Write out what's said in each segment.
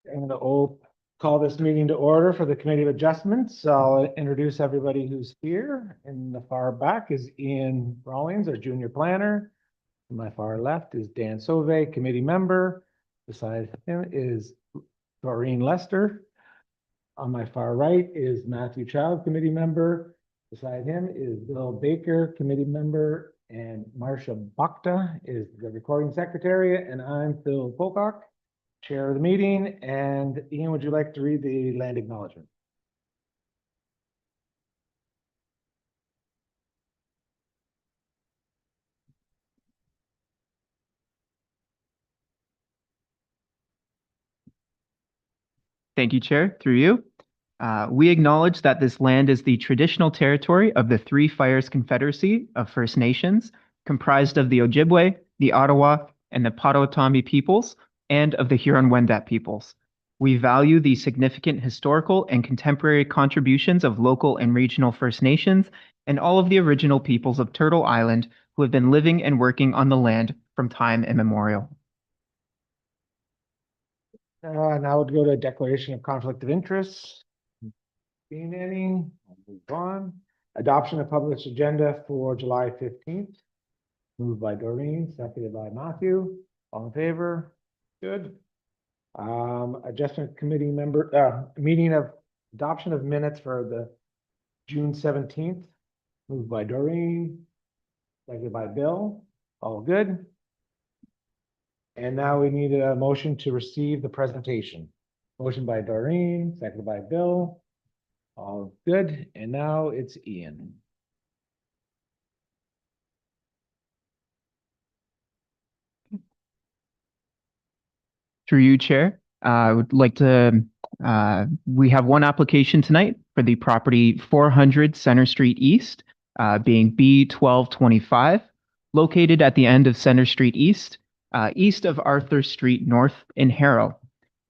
I'm going to call this meeting to order for the Committee of Adjustments. I'll introduce everybody who's here. In the far back is Ian Rawlings, our junior planner. On my far left is Dan Sauvé, committee member. Beside him is Doreen Lester. On my far right is Matthew Child, committee member. Beside him is Bill Baker, committee member, and Marcia Bhakta is the recording secretary, and I'm Phil Pocock, chair of the meeting. And Ian, would you like to read the land acknowledgement? Thank you, Chair. Through you. We acknowledge that this land is the traditional territory of the Three Fires Confederacy of First Nations, comprised of the Ojibwe, the Ottawa, and the Potawatomi peoples, and of the Huron-Wendat peoples. We value the significant historical and contemporary contributions of local and regional First Nations and all of the original peoples of Turtle Island who have been living and working on the land from time immemorial. Now we'll go to a declaration of conflict of interest. Seeing any, I'll move on. Adoption of published agenda for July 15th. Moved by Doreen, seconded by Matthew. All in favor? Good. Adjustment committee member, meeting of adoption of minutes for the June 17th. Moved by Doreen, seconded by Bill. All good. And now we need a motion to receive the presentation. Motion by Doreen, seconded by Bill. All good. And now it's Ian. Through you, Chair, I would like to, we have one application tonight for the property 400 Center Street East, being B1225, located at the end of Center Street East, east of Arthur Street North in Harrow.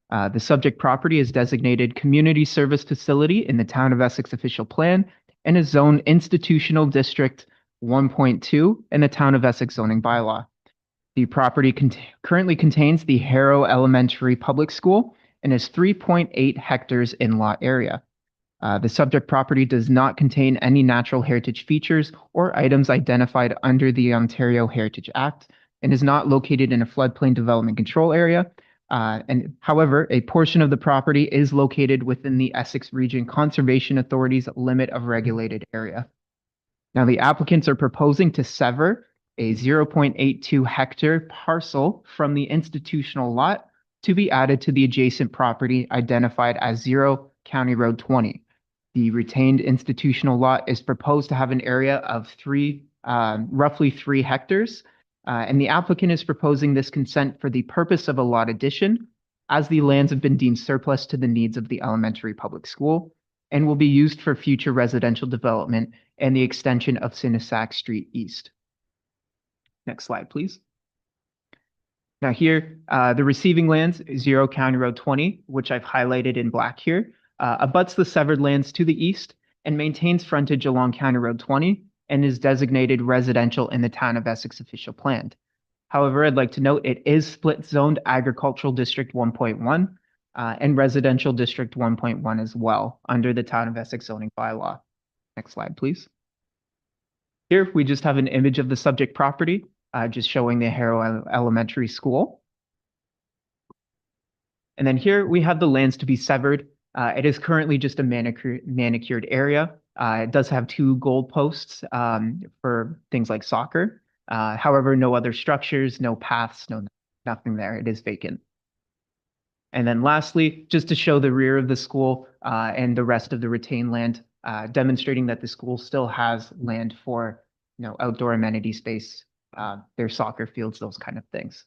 The subject property is designated Community Service Facility in the Town of Essex Official Plan and is zoned Institutional District 1.2 in the Town of Essex zoning bylaw. The property currently contains the Harrow Elementary Public School and is 3.8 hectares in lot area. The subject property does not contain any natural heritage features or items identified under the Ontario Heritage Act and is not located in a floodplain development control area. However, a portion of the property is located within the Essex Region Conservation Authority's limit of regulated area. Now, the applicants are proposing to sever a 0.82 hectare parcel from the institutional lot to be added to the adjacent property identified as 0 County Road 20. The retained institutional lot is proposed to have an area of roughly 3 hectares, and the applicant is proposing this consent for the purpose of a lot addition, as the lands have been deemed surplus to the needs of the elementary public school and will be used for future residential development and the extension of Sinisac Street East. Next slide, please. Now here, the receiving lands, 0 County Road 20, which I've highlighted in black here, abuts the severed lands to the east and maintains frontage along County Road 20 and is designated residential in the Town of Essex Official Plan. However, I'd like to note it is split zoned Agricultural District 1.1 and Residential District 1.1 as well under the Town of Essex zoning bylaw. Next slide, please. Here, we just have an image of the subject property, just showing the Harrow Elementary School. And then here we have the lands to be severed. It is currently just a manicured area. It does have 2 goal posts for things like soccer. However, no other structures, no paths, nothing there. It is vacant. And then lastly, just to show the rear of the school and the rest of the retained land, demonstrating that the school still has land for outdoor amenity space, their soccer fields, those kind of things.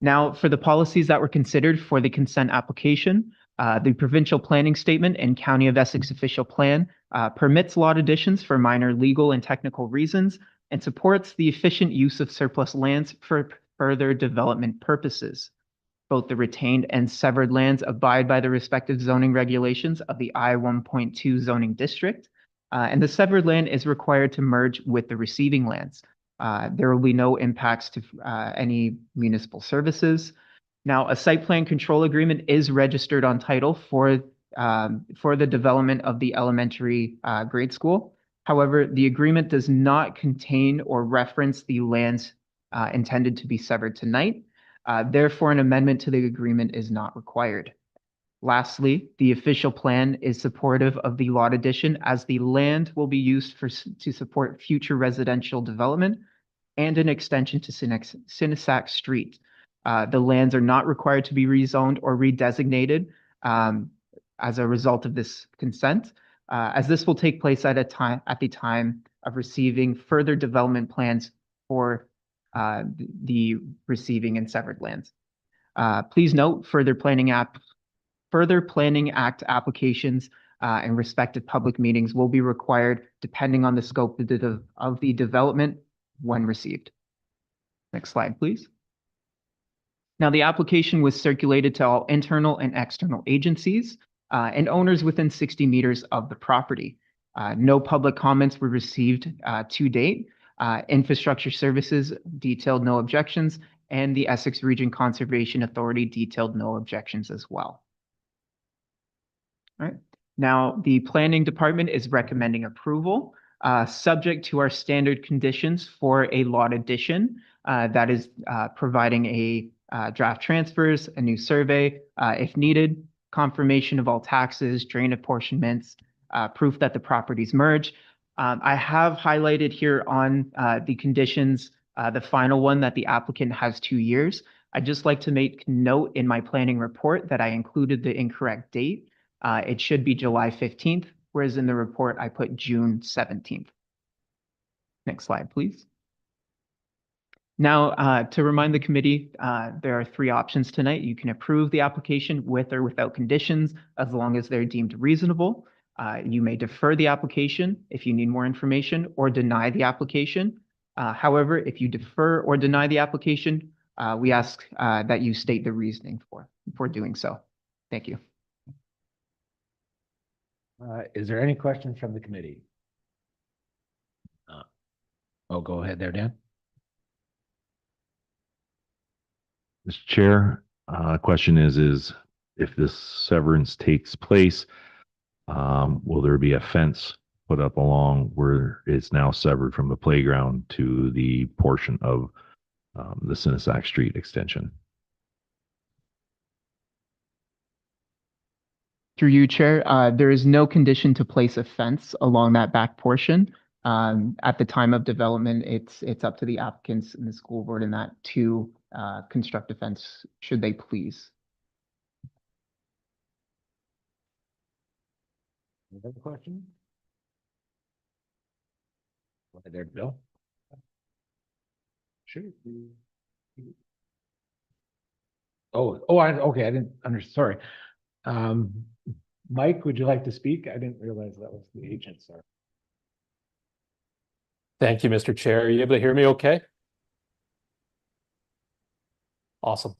Now, for the policies that were considered for the consent application, the provincial planning statement and County of Essex official plan permits lot additions for minor legal and technical reasons and supports the efficient use of surplus lands for further development purposes. Both the retained and severed lands abide by the respective zoning regulations of the I-1.2 zoning district, and the severed land is required to merge with the receiving lands. There will be no impacts to any municipal services. Now, a site plan control agreement is registered on title for the development of the elementary grade school. However, the agreement does not contain or reference the lands intended to be severed tonight. Therefore, an amendment to the agreement is not required. Lastly, the official plan is supportive of the lot addition as the land will be used to support future residential development and an extension to Sinisac Street. The lands are not required to be rezoned or redesignated as a result of this consent, as this will take place at the time of receiving further development plans for the receiving and severed lands. Please note further Planning Act applications and respective public meetings will be required depending on the scope of the development when received. Next slide, please. Now, the application was circulated to all internal and external agencies and owners within 60 meters of the property. No public comments were received to date. Infrastructure Services detailed no objections, and the Essex Region Conservation Authority detailed no objections as well. All right. Now, the Planning Department is recommending approval, subject to our standard conditions for a lot addition. That is providing a draft transfers, a new survey, if needed, confirmation of all taxes, drain apportionments, proof that the properties merge. I have highlighted here on the conditions, the final one that the applicant has 2 years. I'd just like to make note in my planning report that I included the incorrect date. It should be July 15th, whereas in the report I put June 17th. Next slide, please. Now, to remind the committee, there are 3 options tonight. You can approve the application with or without conditions, as long as they're deemed reasonable. You may defer the application if you need more information, or deny the application. However, if you defer or deny the application, we ask that you state the reasoning for doing so. Thank you. Is there any questions from the committee? Oh, go ahead there, Dan. Mr. Chair, question is if this severance takes place, will there be a fence put up along where it's now severed from the playground to the portion of the Sinisac Street extension? Through you, Chair, there is no condition to place a fence along that back portion. At the time of development, it's up to the applicants and the school board in that to construct a fence, should they please. Any other question? Go ahead there, Bill. Sure. Okay, I didn't understand. Sorry. Mike, would you like to speak? I didn't realize that was the agent, sorry. Thank you, Mr. Chair. Are you able to hear me okay? Awesome.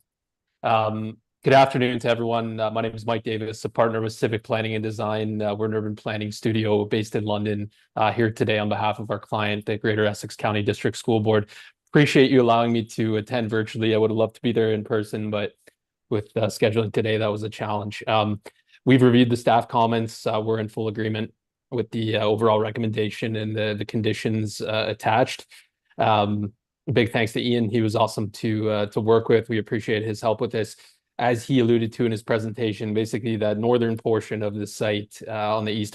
Good afternoon to everyone. My name is Mike Davis, a partner with Civic Planning and Design. We're an urban planning studio based in London, here today on behalf of our client, the Greater Essex County District School Board. Appreciate you allowing me to attend virtually. I would have loved to be there in person, but with scheduling today, that was a challenge. We've reviewed the staff comments. We're in full agreement with the overall recommendation and the conditions attached. Big thanks to Ian. He was awesome to work with. We appreciate his help with this. As he alluded to in his presentation, basically that northern portion of the site on the east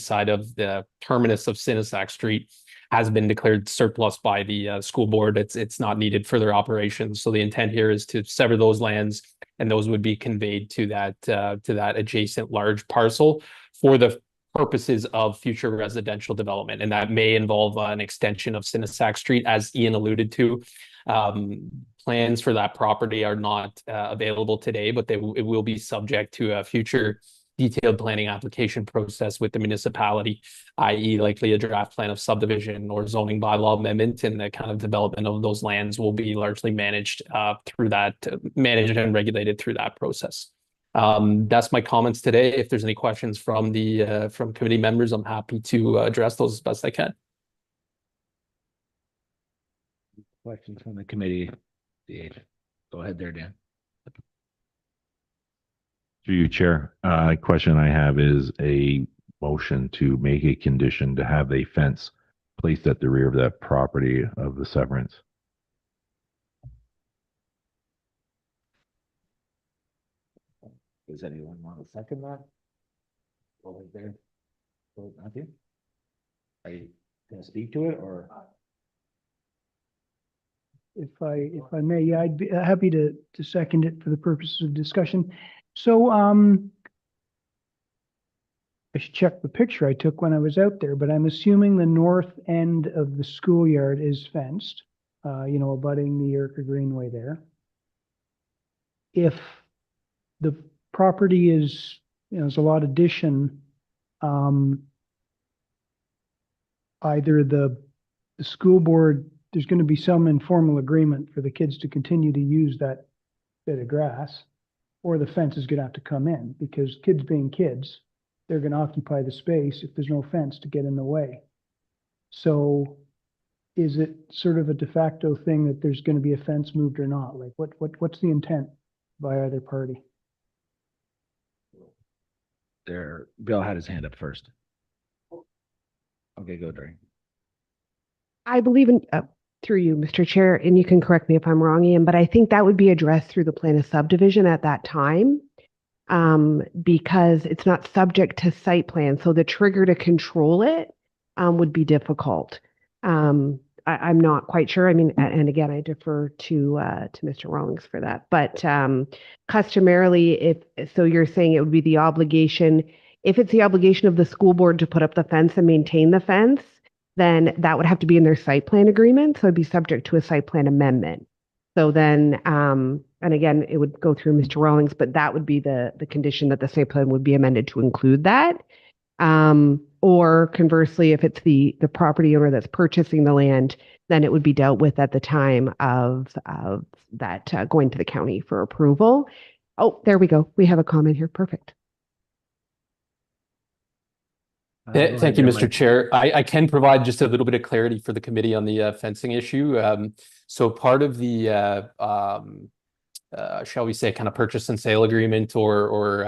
side of the terminus of Sinisac Street has been declared surplus by the school board. It's not needed for their operations. So the intent here is to sever those lands, and those would be conveyed to that adjacent large parcel for the purposes of future residential development. And that may involve an extension of Sinisac Street, as Ian alluded to. Plans for that property are not available today, but it will be subject to a future detailed planning application process with the municipality, i.e. likely a draft plan of subdivision or zoning bylaw amendment, and the kind of development of those lands will be largely managed managed and regulated through that process. That's my comments today. If there's any questions from committee members, I'm happy to address those as best I can. Questions from the committee, the agent. Go ahead there, Dan. Through you, Chair. Question I have is a motion to make a condition to have a fence placed at the rear of that property of the severance. Does anyone want to second that? Over there. Matthew? Are you gonna speak to it or? If I may, yeah, I'd be happy to second it for the purposes of discussion. So, I should check the picture I took when I was out there, but I'm assuming the north end of the schoolyard is fenced, abutting the Erica Greenway there. If the property is, there's a lot addition, either the school board, there's going to be some informal agreement for the kids to continue to use that bit of grass, or the fence is going to have to come in, because kids being kids, they're going to occupy the space if there's no fence to get in the way. So is it sort of a de facto thing that there's going to be a fence moved or not? Like what's the intent by either party? Bill had his hand up first. Okay, go, Doreen. I believe in, through you, Mr. Chair, and you can correct me if I'm wrong, Ian, but I think that would be addressed through the plan of subdivision at that time, because it's not subject to site plan. So the trigger to control it would be difficult. I'm not quite sure. I mean, and again, I defer to Mr. Rawlings for that. But customarily, so you're saying it would be the obligation, if it's the obligation of the school board to put up the fence and maintain the fence, then that would have to be in their site plan agreement. So it'd be subject to a site plan amendment. So then, and again, it would go through Mr. Rawlings, but that would be the condition that the site plan would be amended to include that. Or conversely, if it's the property owner that's purchasing the land, then it would be dealt with at the time of that going to the county for approval. Oh, there we go. We have a comment here. Perfect. Thank you, Mr. Chair. I can provide just a little bit of clarity for the committee on the fencing issue. So part of the, shall we say, kind of purchase and sale agreement or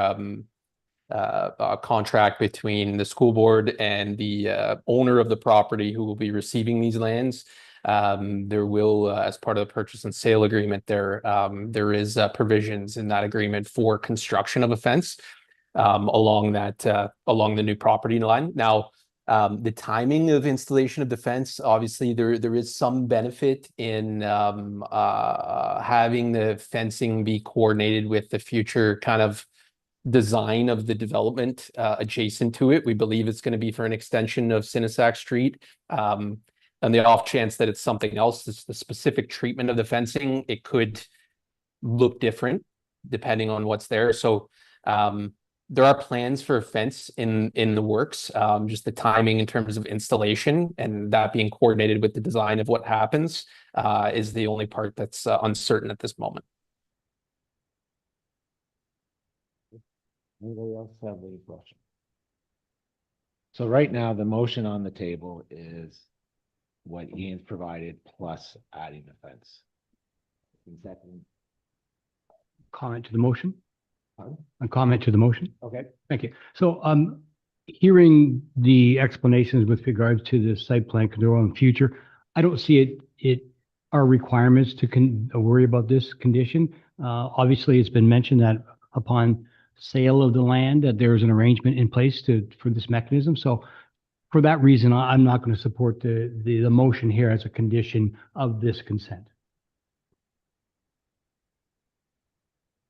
a contract between the school board and the owner of the property who will be receiving these lands, there will, as part of the purchase and sale agreement, there is provisions in that agreement for construction of a fence along the new property line. Now, the timing of installation of the fence, obviously, there is some benefit in having the fencing be coordinated with the future kind of design of the development adjacent to it. We believe it's going to be for an extension of Sinisac Street. And the off chance that it's something else, it's the specific treatment of the fencing, it could look different depending on what's there. So there are plans for a fence in the works, just the timing in terms of installation and that being coordinated with the design of what happens is the only part that's uncertain at this moment. Anybody else have any questions? So right now, the motion on the table is what Ian's provided plus adding the fence. Second. Comment to the motion? Pardon? A comment to the motion? Okay. Thank you. So, hearing the explanations with regards to the site plan control in the future, I don't see our requirements to worry about this condition. Obviously, it's been mentioned that upon sale of the land, that there is an arrangement in place for this mechanism. So for that reason, I'm not going to support the motion here as a condition of this consent.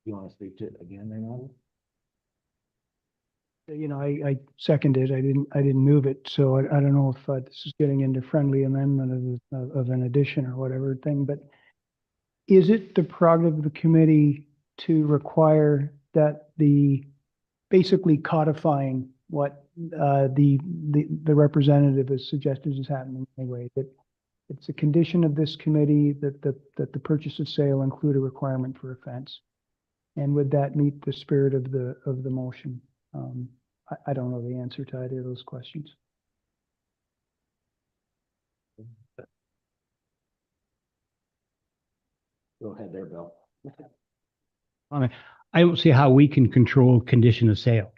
You want to speak to it again, Reynaldo? I seconded. I didn't move it. So I don't know if this is getting into friendly amendment of an addition or whatever thing, but is it the prerogative of the committee to require that basically codifying what the representative has suggested is happening anyway, that it's a condition of this committee that the purchase and sale include a requirement for a fence? And would that meet the spirit of the motion? I don't know the answer to either of those questions. Go ahead there, Bill. I don't see how we can control condition of sale.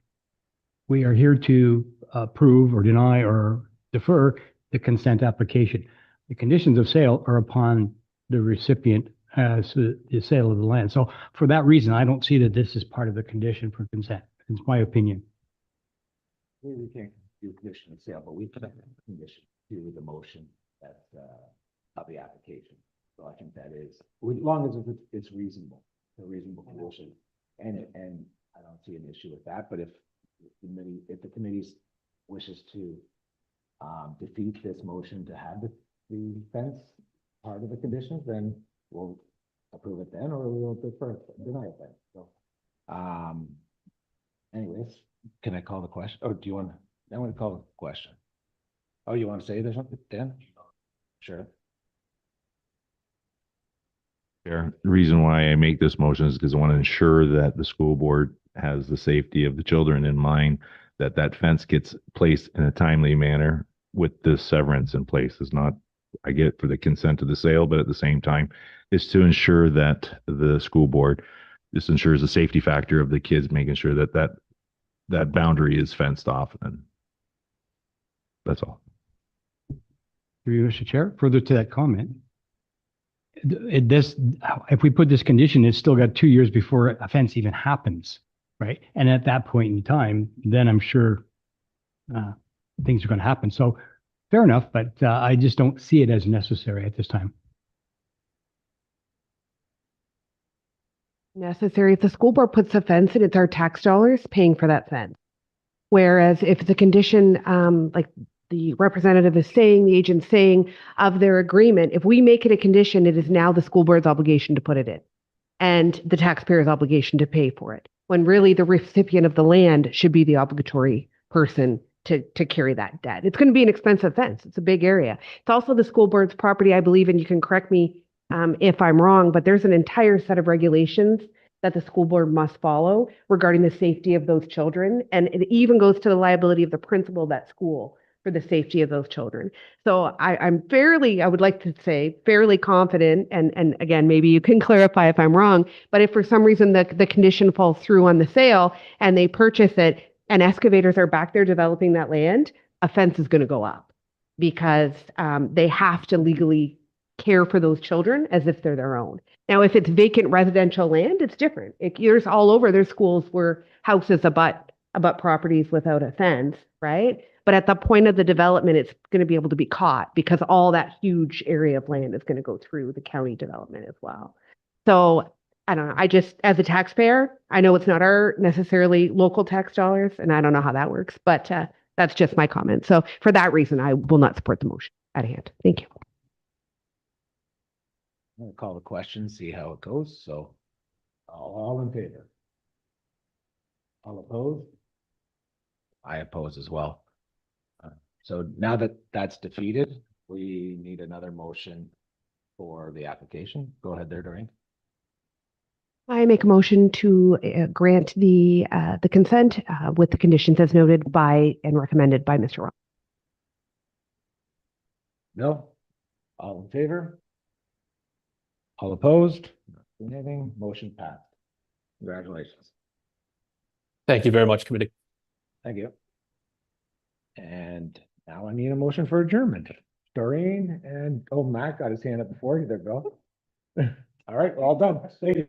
We are here to approve or deny or defer the consent application. The conditions of sale are upon the recipient as the sale of the land. So for that reason, I don't see that this is part of the condition for consent. It's my opinion. We can't do condition of sale, but we can condition to the motion that, of the application. So I think that is, as long as it's reasonable, a reasonable condition. And I don't see an issue with that, but if the committee wishes to defeat this motion to have the fence part of the conditions, then we'll approve it then, or we'll deny it then. So, anyways, can I call the question? Oh, do you want, I want to call the question. Oh, you want to say there's something, Dan? Sure. Chair, the reason why I make this motion is because I want to ensure that the school board has the safety of the children in mind, that that fence gets placed in a timely manner with this severance in place. Is not, I get it for the consent of the sale, but at the same time, is to ensure that the school board, this ensures the safety factor of the kids, making sure that that boundary is fenced off, and that's all. Through you, Mr. Chair, further to that comment, if we put this condition, it's still got 2 years before a fence even happens, right? And at that point in time, then I'm sure things are going to happen. So fair enough, but I just don't see it as necessary at this time. Necessary. If the school board puts a fence in, it's our tax dollars paying for that fence. Whereas if it's a condition, like the representative is saying, the agent's saying of their agreement, if we make it a condition, it is now the school board's obligation to put it in and the taxpayer's obligation to pay for it. When really the recipient of the land should be the obligatory person to carry that debt. It's going to be an expensive fence. It's a big area. It's also the school board's property, I believe, and you can correct me if I'm wrong, but there's an entire set of regulations that the school board must follow regarding the safety of those children. And it even goes to the liability of the principal of that school for the safety of those children. So I'm fairly, I would like to say, fairly confident, and again, maybe you can clarify if I'm wrong, but if for some reason the condition falls through on the sale and they purchase it and excavators are back there developing that land, a fence is going to go up because they have to legally care for those children as if they're their own. Now, if it's vacant residential land, it's different. There's all over, there's schools where houses abut properties without a fence, right? But at the point of the development, it's going to be able to be caught because all that huge area of land is going to go through the county development as well. So I don't know. I just, as a taxpayer, I know it's not our necessarily local tax dollars, and I don't know how that works, but that's just my comment. So for that reason, I will not support the motion at hand. Thank you. I'm gonna call the question, see how it goes. So all in favor? All opposed? I oppose as well. So now that that's defeated, we need another motion for the application. Go ahead there, Doreen. I make a motion to grant the consent with the conditions as noted by and recommended by Mr. Ross. No? All in favor? All opposed? Anything? Motion passed. Congratulations. Thank you very much, committee. Thank you. And now I need a motion for adjournment. Doreen and, oh, Matt got his hand up before you there, Bill. All right, we're all done. Thank you.